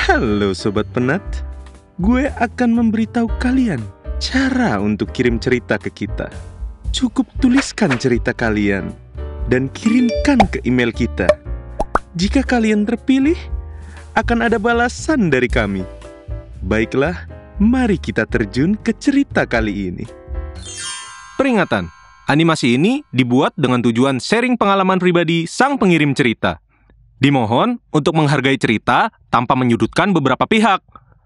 Halo Sobat Penat, gue akan memberitahu kalian cara untuk kirim cerita ke kita. Cukup tuliskan cerita kalian dan kirimkan ke email kita. Jika kalian terpilih, akan ada balasan dari kami. Baiklah, mari kita terjun ke cerita kali ini. Peringatan, animasi ini dibuat dengan tujuan sharing pengalaman pribadi sang pengirim cerita. Dimohon untuk menghargai cerita tanpa menyudutkan beberapa pihak.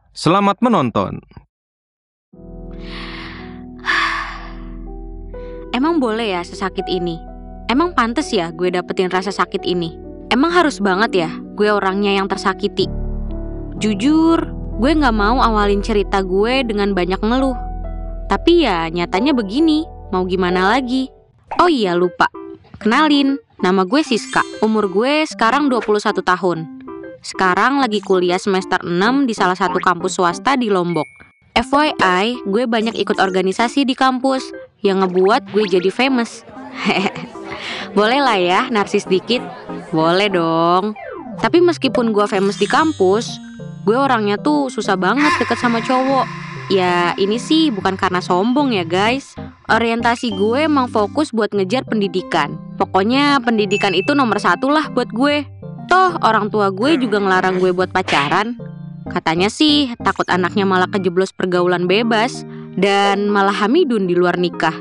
Selamat menonton. Emang boleh ya sesakit ini? Emang pantes ya gue dapetin rasa sakit ini? Emang harus banget ya gue orangnya yang tersakiti? Jujur, gue gak mau awalin cerita gue dengan banyak ngeluh. Tapi ya nyatanya begini, mau gimana lagi? Oh iya lupa, kenalin, nama gue Siska. Umur gue sekarang 21 tahun. Sekarang lagi kuliah semester 6 di salah satu kampus swasta di Lombok. FYI, gue banyak ikut organisasi di kampus yang ngebuat gue jadi famous. Boleh lah ya narsis dikit? Boleh dong. Tapi meskipun gue famous di kampus, gue orangnya tuh susah banget deket sama cowok. Ya ini sih bukan karena sombong ya guys. Orientasi gue emang fokus buat ngejar pendidikan. Pokoknya pendidikan itu nomor 1 lah buat gue. Toh orang tua gue juga ngelarang gue buat pacaran. Katanya sih takut anaknya malah kejeblos pergaulan bebas dan malah hamidun di luar nikah.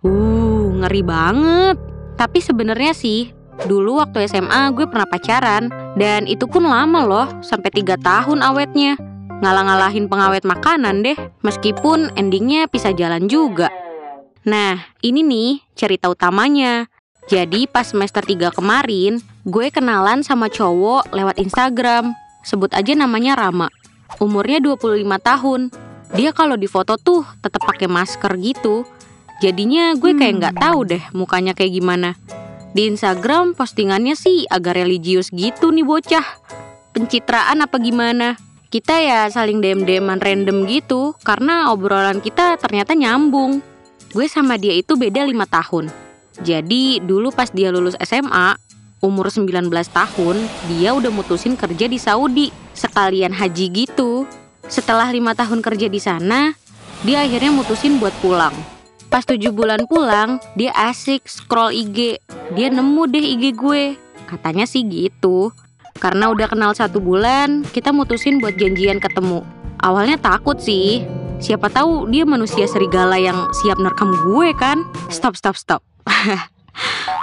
Ngeri banget. Tapi sebenarnya sih dulu waktu SMA gue pernah pacaran. Dan itu pun lama loh, sampai 3 tahun awetnya. Ngalah-ngalahin pengawet makanan deh. Meskipun endingnya pisah jalan juga. Nah, ini nih cerita utamanya. Jadi pas semester 3 kemarin, gue kenalan sama cowok lewat Instagram. Sebut aja namanya Rama. Umurnya 25 tahun. Dia kalau di foto tuh tetap pakai masker gitu. Jadinya gue kayak nggak tahu deh mukanya kayak gimana. Di Instagram postingannya sih agak religius gitu nih bocah. Pencitraan apa gimana? Kita ya saling DM-DMan random gitu karena obrolan kita ternyata nyambung. Gue sama dia itu beda 5 tahun. Jadi dulu pas dia lulus SMA, umur 19 tahun, dia udah mutusin kerja di Saudi, sekalian haji gitu. Setelah 5 tahun kerja di sana, dia akhirnya mutusin buat pulang. Pas 7 bulan pulang, dia asik scroll IG. Dia nemu deh IG gue. Katanya sih gitu. Karena udah kenal 1 bulan, kita mutusin buat janjian ketemu. Awalnya takut sih. Siapa tahu dia manusia serigala yang siap nerkam gue kan? Stop.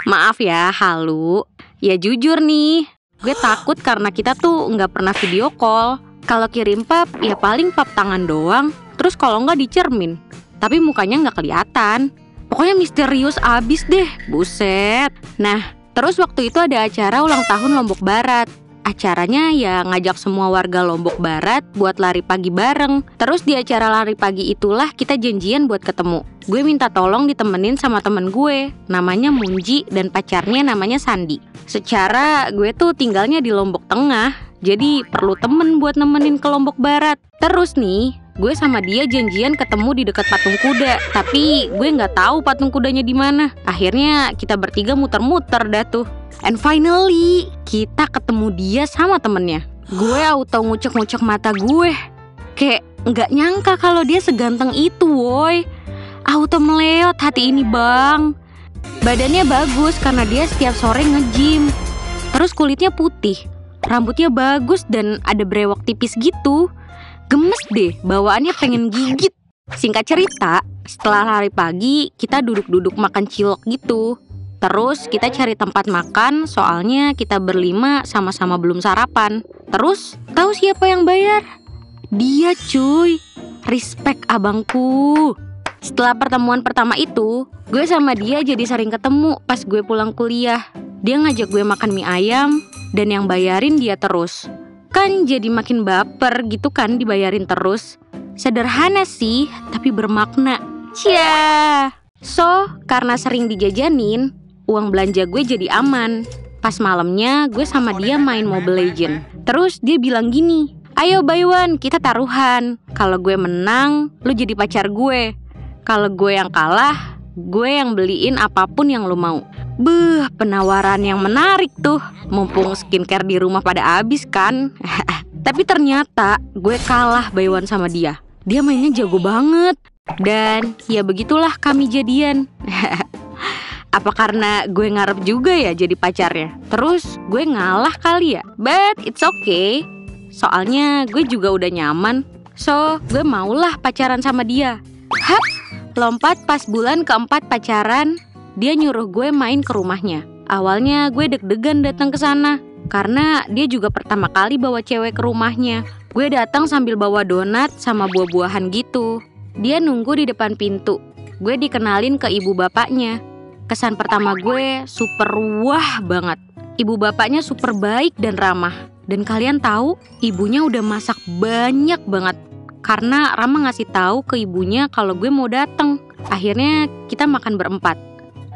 Maaf ya, halu. Ya jujur nih, gue takut karena kita tuh nggak pernah video call. Kalau kirim pap, ya paling pap tangan doang. Terus kalau nggak dicermin, tapi mukanya nggak kelihatan. Pokoknya misterius abis deh, buset. Nah, terus waktu itu ada acara ulang tahun Lombok Barat. Acaranya ya ngajak semua warga Lombok Barat buat lari pagi bareng. Terus di acara lari pagi itulah kita janjian buat ketemu. Gue minta tolong ditemenin sama temen gue, namanya Munji dan pacarnya namanya Sandi. Secara gue tuh tinggalnya di Lombok Tengah, jadi perlu temen buat nemenin ke Lombok Barat. Terus nih, gue sama dia janjian ketemu di dekat patung kuda, tapi gue nggak tahu patung kudanya di mana. Akhirnya kita bertiga muter-muter dah tuh. And finally, kita ketemu dia sama temennya. Gue auto ngucek-ngucek mata gue. Kayak nggak nyangka kalau dia seganteng itu, woy. Auto meleot hati ini bang. Badannya bagus karena dia setiap sore nge-gym. Terus kulitnya putih, rambutnya bagus dan ada brewok tipis gitu. Gemes deh, bawaannya pengen gigit. Singkat cerita, setelah lari pagi, kita duduk-duduk makan cilok gitu. Terus kita cari tempat makan, soalnya kita berlima sama-sama belum sarapan. Terus, tahu siapa yang bayar? Dia cuy, respect abangku. Setelah pertemuan pertama itu, gue sama dia jadi sering ketemu pas gue pulang kuliah. Dia ngajak gue makan mie ayam, dan yang bayarin dia terus. Kan jadi makin baper gitu kan dibayarin terus. Sederhana sih, tapi bermakna. Cia. So, karena sering dijajanin, uang belanja gue jadi aman. Pas malamnya gue sama dia main Mobile Legends. Terus dia bilang gini, ayo Baywan kita taruhan. Kalau gue menang, lu jadi pacar gue. Kalau gue yang kalah, gue yang beliin apapun yang lu mau. Penawaran yang menarik tuh. Mumpung skincare di rumah pada habis kan. Tapi ternyata gue kalah by one sama dia. Dia mainnya jago banget. Dan ya begitulah kami jadian. Apa karena gue ngarep juga ya jadi pacarnya? Terus gue ngalah kali ya? But it's okay. Soalnya gue juga udah nyaman. So gue maulah pacaran sama dia. Hap, lompat pas bulan keempat pacaran. Dia nyuruh gue main ke rumahnya. Awalnya gue deg-degan datang ke sana karena dia juga pertama kali bawa cewek ke rumahnya. Gue datang sambil bawa donat sama buah-buahan gitu. Dia nunggu di depan pintu. Gue dikenalin ke ibu bapaknya. Kesan pertama gue super wah banget. Ibu bapaknya super baik dan ramah. Dan kalian tahu, ibunya udah masak banyak banget. Karena Rama ngasih tahu ke ibunya kalau gue mau datang. Akhirnya kita makan berempat.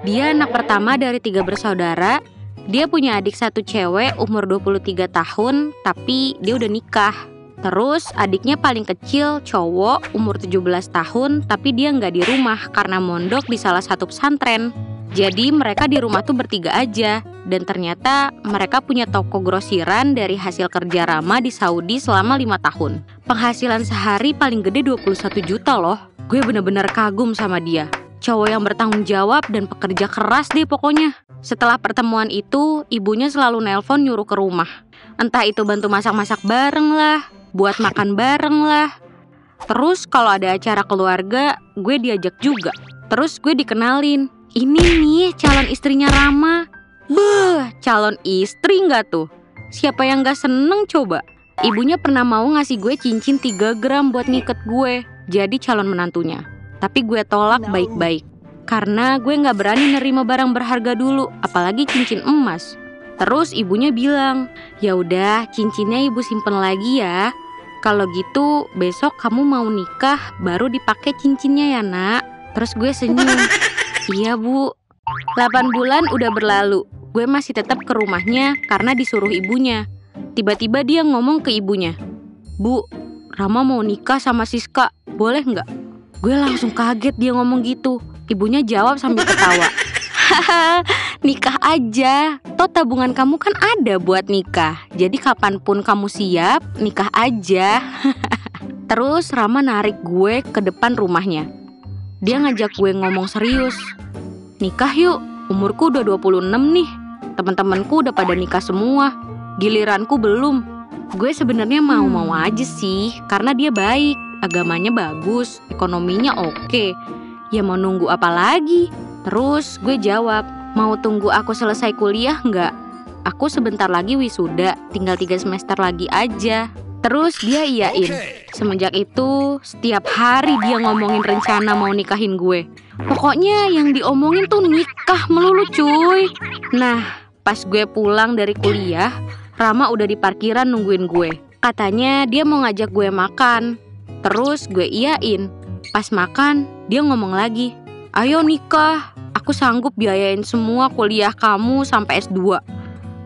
Dia anak pertama dari 3 bersaudara. Dia punya adik 1 cewek umur 23 tahun, tapi dia udah nikah. Terus adiknya paling kecil cowok umur 17 tahun, tapi dia nggak di rumah karena mondok di salah satu pesantren. Jadi mereka di rumah tuh bertiga aja. Dan ternyata mereka punya toko grosiran dari hasil kerja Rama di Saudi selama 5 tahun. Penghasilan sehari paling gede 21 juta loh. Gue bener-bener kagum sama dia. Cowok yang bertanggung jawab dan pekerja keras deh pokoknya. Setelah pertemuan itu, ibunya selalu nelpon nyuruh ke rumah. Entah itu bantu masak-masak bareng lah, buat makan bareng lah. Terus kalau ada acara keluarga, gue diajak juga. Terus gue dikenalin. Ini nih calon istrinya Rama. Beuh, calon istri nggak tuh? Siapa yang nggak seneng coba? Ibunya pernah mau ngasih gue cincin 3 gram buat ngiket gue jadi calon menantunya. Tapi gue tolak baik-baik. Karena gue nggak berani nerima barang berharga dulu, apalagi cincin emas. Terus ibunya bilang, ya udah cincinnya ibu simpen lagi ya. Kalau gitu besok kamu mau nikah baru dipakai cincinnya ya nak. Terus gue senyum. Iya bu. 8 bulan udah berlalu. Gue masih tetap ke rumahnya karena disuruh ibunya. Tiba-tiba dia ngomong ke ibunya, Bu, Rama mau nikah sama Siska, boleh nggak? Gue langsung kaget dia ngomong gitu. Ibunya jawab sambil ketawa. Haha, nikah aja. Toh tabungan kamu kan ada buat nikah. Jadi kapanpun kamu siap, nikah aja. Terus Rama narik gue ke depan rumahnya. Dia ngajak gue ngomong serius. Nikah yuk, umurku udah 26 nih. Teman-temanku udah pada nikah semua. Giliranku belum. Gue sebenarnya mau-mau aja sih, karena dia baik, agamanya bagus, ekonominya oke. Ya mau nunggu apa lagi? Terus gue jawab, mau tunggu aku selesai kuliah nggak? Aku sebentar lagi wisuda, tinggal 3 semester lagi aja. Terus dia iyain. Semenjak itu, setiap hari dia ngomongin rencana mau nikahin gue. Pokoknya yang diomongin tuh nikah melulu cuy. Nah, pas gue pulang dari kuliah, Rama udah di parkiran nungguin gue. Katanya dia mau ngajak gue makan. Terus gue iyain. Pas makan, dia ngomong lagi, ayo nikah, aku sanggup biayain semua kuliah kamu sampai S2.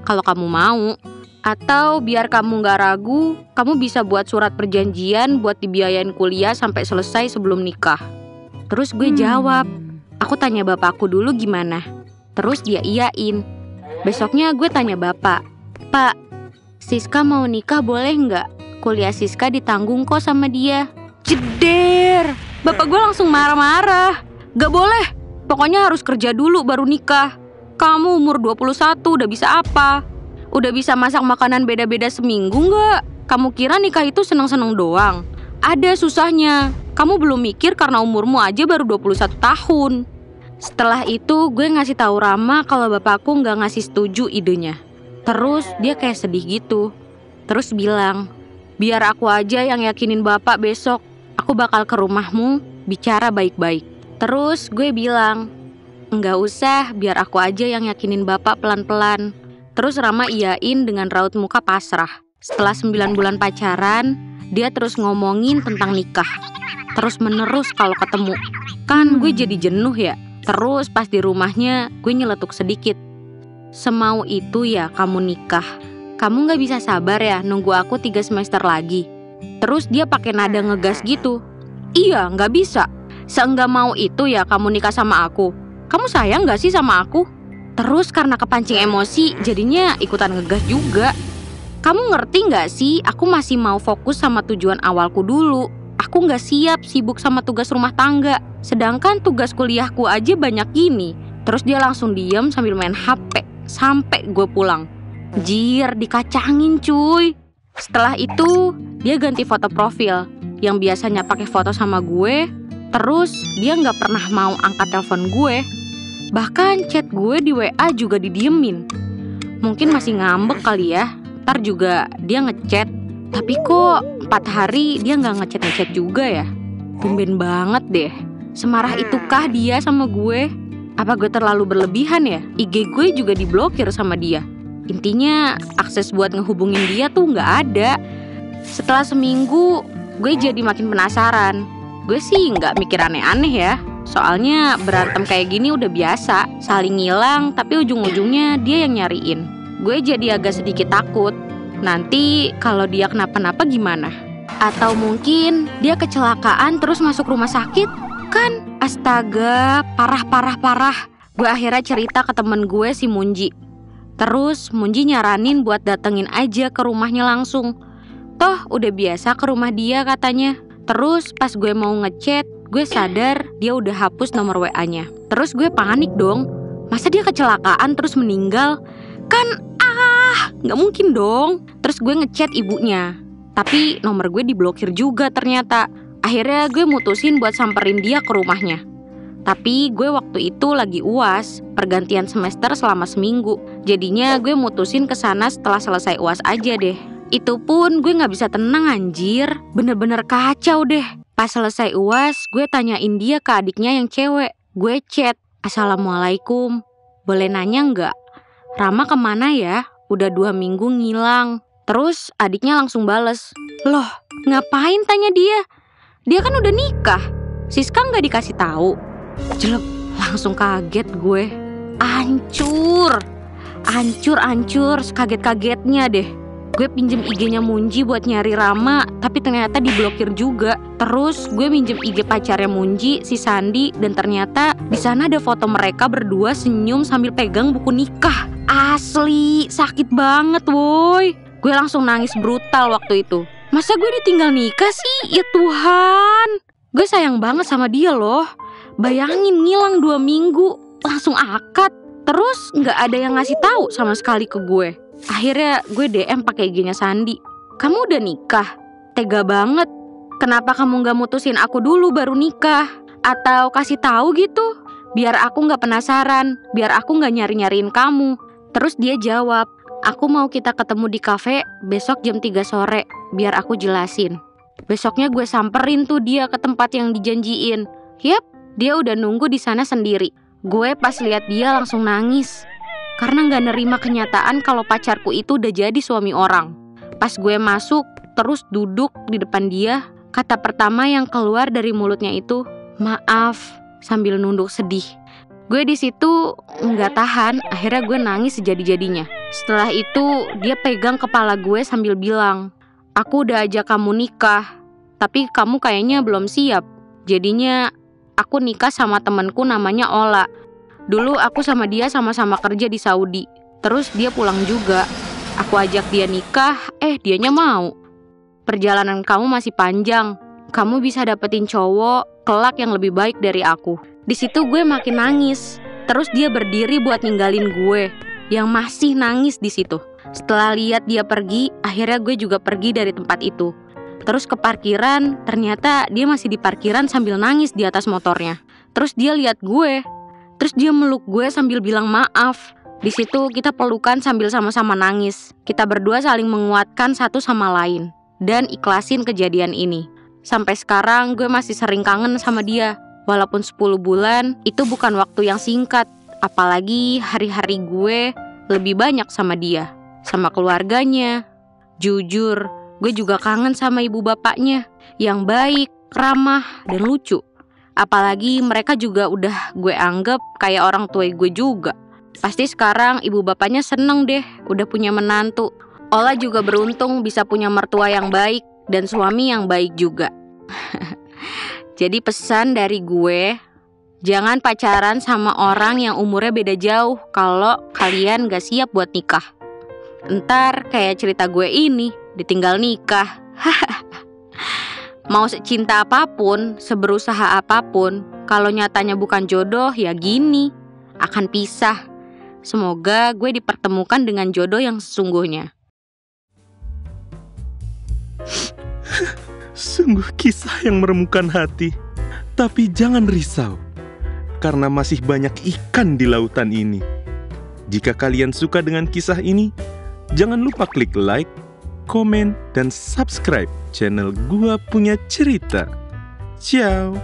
Kalau kamu mau. Atau biar kamu gak ragu, kamu bisa buat surat perjanjian buat dibiayain kuliah sampai selesai sebelum nikah. Terus gue jawab, aku tanya bapakku dulu gimana. Terus dia iyain. Besoknya gue tanya bapak, Pak, Siska mau nikah boleh nggak? Kuliah Siska ditanggung kok sama dia. Jeder, bapak gue langsung marah-marah. Gak boleh, pokoknya harus kerja dulu baru nikah. Kamu umur 21 udah bisa apa? Udah bisa masak makanan beda-beda seminggu nggak? Kamu kira nikah itu seneng-seneng doang? Ada susahnya. Kamu belum mikir karena umurmu aja baru 21 tahun. Setelah itu gue ngasih tahu Rama kalau bapakku nggak ngasih setuju idenya. Terus dia kayak sedih gitu. Terus bilang, biar aku aja yang yakinin bapak besok. Aku bakal ke rumahmu, bicara baik-baik. Terus gue bilang, nggak usah, biar aku aja yang yakinin bapak pelan-pelan. Terus Rama iyain dengan raut muka pasrah. Setelah 9 bulan pacaran, dia terus ngomongin tentang nikah. Terus menerus kalau ketemu. Kan gue jadi jenuh ya. Terus pas di rumahnya, gue nyeletuk sedikit. Semau itu ya kamu nikah. Kamu gak bisa sabar ya nunggu aku 3 semester lagi. Terus dia pakai nada ngegas gitu. Iya gak bisa. Seenggak mau itu ya kamu nikah sama aku. Kamu sayang gak sih sama aku? Terus karena kepancing emosi, jadinya ikutan ngegas juga. Kamu ngerti gak sih, aku masih mau fokus sama tujuan awalku dulu. Aku gak siap sibuk sama tugas rumah tangga. Sedangkan tugas kuliahku aja banyak gini. Terus dia langsung diem sambil main HP sampai gue pulang. Jir, dikacangin cuy. Setelah itu, dia ganti foto profil. Yang biasanya pakai foto sama gue. Terus dia gak pernah mau angkat telepon gue. Bahkan chat gue di WA juga didiemin. Mungkin masih ngambek kali ya. Ntar juga dia ngechat. Tapi kok 4 hari dia gak ngechat-ngechat juga ya? Tumben banget deh. Semarah itukah dia sama gue? Apa gue terlalu berlebihan ya? IG gue juga diblokir sama dia. Intinya akses buat ngehubungin dia tuh gak ada. Setelah seminggu, gue jadi makin penasaran. Gue sih gak mikir aneh-aneh ya. Soalnya berantem kayak gini udah biasa. Saling ngilang tapi ujung-ujungnya dia yang nyariin. Gue jadi agak sedikit takut. Nanti kalau dia kenapa-napa gimana? Atau mungkin dia kecelakaan terus masuk rumah sakit? Kan astaga, parah. Gue akhirnya cerita ke temen gue si Munji. Terus Munji nyaranin buat datengin aja ke rumahnya langsung. Toh udah biasa ke rumah dia katanya. Terus pas gue mau ngechat, gue sadar dia udah hapus nomor WA-nya. Terus gue panik dong. Masa dia kecelakaan terus meninggal? Kan gak mungkin dong. Terus gue ngechat ibunya. Tapi nomor gue diblokir juga ternyata. Akhirnya gue mutusin buat samperin dia ke rumahnya. Tapi gue waktu itu lagi UAS, pergantian semester selama seminggu. Jadinya gue mutusin kesana setelah selesai UAS aja deh. Itu pun gue gak bisa tenang anjir. Bener-bener kacau deh. Pas selesai UAS, gue tanyain dia ke adiknya yang cewek. Gue chat, "Assalamualaikum, boleh nanya gak? Rama kemana ya? Udah 2 minggu ngilang." Terus adiknya langsung bales, "Loh, ngapain tanya dia? Dia kan udah nikah. Siska gak dikasih tahu?" Jelek, langsung kaget gue. Hancur, sekaget-kagetnya deh. Gue pinjem IG-nya Munji buat nyari Rama, tapi ternyata diblokir juga. Terus gue minjem IG pacarnya Munji, si Sandi, dan ternyata di sana ada foto mereka berdua senyum sambil pegang buku nikah. Asli, sakit banget woy. Gue langsung nangis brutal waktu itu. Masa gue ditinggal nikah sih? Ya Tuhan. Gue sayang banget sama dia loh. Bayangin ngilang 2 minggu, langsung akad. Terus gak ada yang ngasih tahu sama sekali ke gue. Akhirnya gue DM pakai IG-nya Sandi. "Kamu udah nikah? Tega banget. Kenapa kamu gak mutusin aku dulu baru nikah? Atau kasih tahu gitu? Biar aku gak penasaran, biar aku gak nyari-nyariin kamu." Terus dia jawab, "Aku mau kita ketemu di kafe besok jam 3 sore, biar aku jelasin." Besoknya gue samperin tuh dia ke tempat yang dijanjiin. Yap, dia udah nunggu di sana sendiri. Gue pas lihat dia langsung nangis. Karena gak nerima kenyataan kalau pacarku itu udah jadi suami orang. Pas gue masuk, terus duduk di depan dia, kata pertama yang keluar dari mulutnya itu, "Maaf," sambil nunduk sedih. Gue di situ nggak tahan, akhirnya gue nangis sejadi-jadinya. Setelah itu dia pegang kepala gue sambil bilang, "Aku udah ajak kamu nikah, tapi kamu kayaknya belum siap. Jadinya aku nikah sama temenku namanya Ola. Dulu aku sama dia sama-sama kerja di Saudi. Terus dia pulang juga. Aku ajak dia nikah, dianya mau. Perjalanan kamu masih panjang. Kamu bisa dapetin cowok kelak yang lebih baik dari aku." Di situ gue makin nangis. Terus dia berdiri buat ninggalin gue, yang masih nangis di situ. Setelah lihat dia pergi, akhirnya gue juga pergi dari tempat itu. Terus ke parkiran, ternyata dia masih di parkiran sambil nangis di atas motornya. Terus dia lihat gue. Terus dia meluk gue sambil bilang maaf. Di situ kita pelukan sambil sama-sama nangis. Kita berdua saling menguatkan satu sama lain dan ikhlasin kejadian ini. Sampai sekarang gue masih sering kangen sama dia. Walaupun 10 bulan itu bukan waktu yang singkat. Apalagi hari-hari gue lebih banyak sama dia, sama keluarganya. Jujur, gue juga kangen sama ibu bapaknya yang baik, ramah, dan lucu. Apalagi mereka juga udah gue anggap kayak orang tua gue juga. Pasti sekarang ibu bapaknya seneng deh udah punya menantu. Ola juga beruntung bisa punya mertua yang baik dan suami yang baik juga. Jadi pesan dari gue, jangan pacaran sama orang yang umurnya beda jauh kalau kalian gak siap buat nikah. Entar kayak cerita gue ini, ditinggal nikah. Mau secinta apapun, seberusaha apapun, kalau nyatanya bukan jodoh ya gini, akan pisah. Semoga gue dipertemukan dengan jodoh yang sesungguhnya. Sungguh kisah yang meremukkan hati. Tapi jangan risau, karena masih banyak ikan di lautan ini. Jika kalian suka dengan kisah ini, jangan lupa klik like, komen, dan subscribe channel Gua Punya Cerita. Ciao!